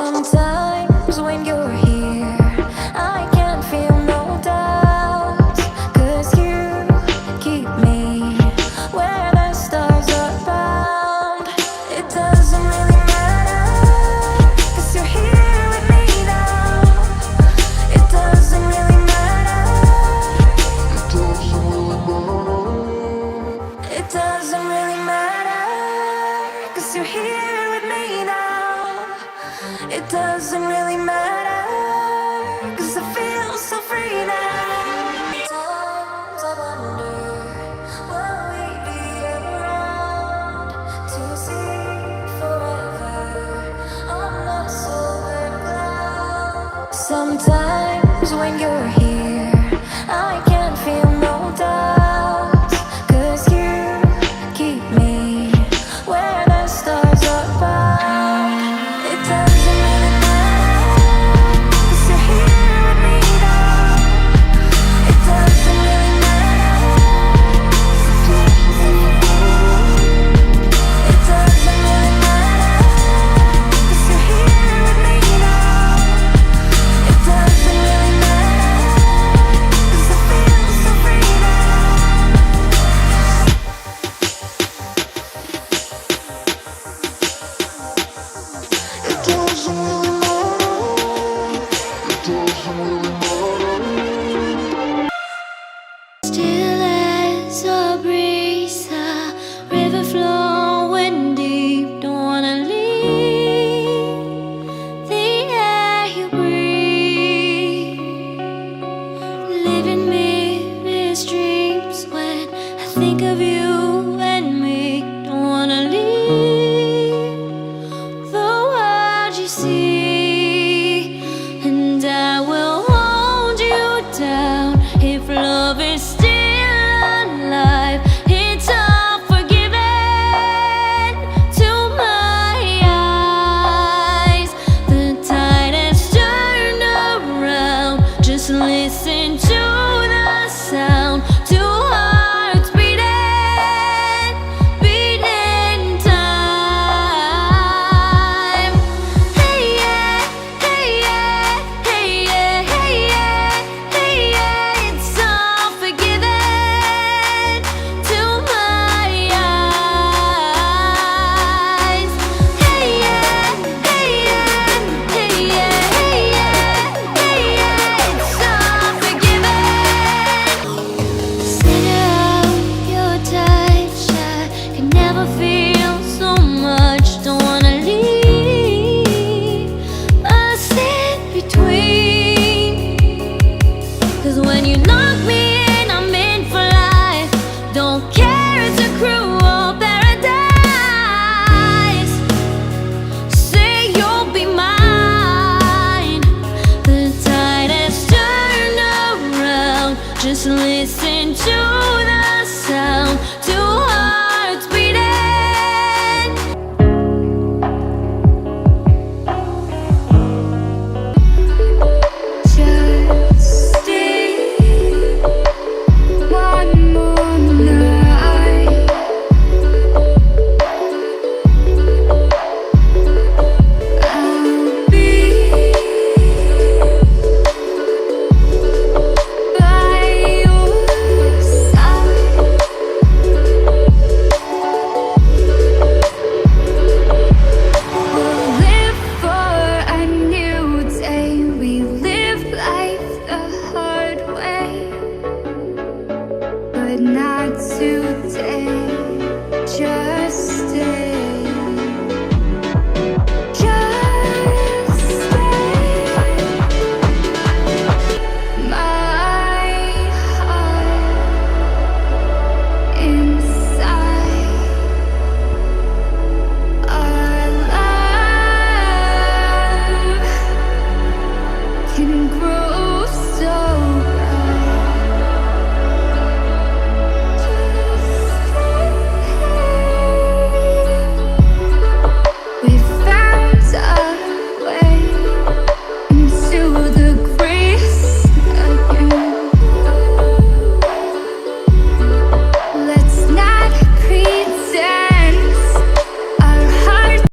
Sometimes when you're here, I can't feel no doubts, 'cause you keep me where the stars are bound. It doesn't really matter, 'cause you're here with me now. It doesn't really matter. It doesn't really matter, 'cause you're here with me now. It doesn't really matter, 'cause I feel so free now. Sometimes I wonder, will we be around to see forever on the silver cloud? Sometimes when you're here, I can't feel no doubts, 'cause you keep me where the stars are bound. It doesn't really matter, 'cause you're here with me now. It doesn't really matter. It doesn't really matter, 'cause you're here with me now. It doesn't really matter, 'cause I feel so free now. It doesn't really matter. It doesn't really matter. Still as a breeze, a river flowing deep. Don't wanna leave the air you breathe. Living me dreams when I think of you and me. Don't wanna leave the world you see.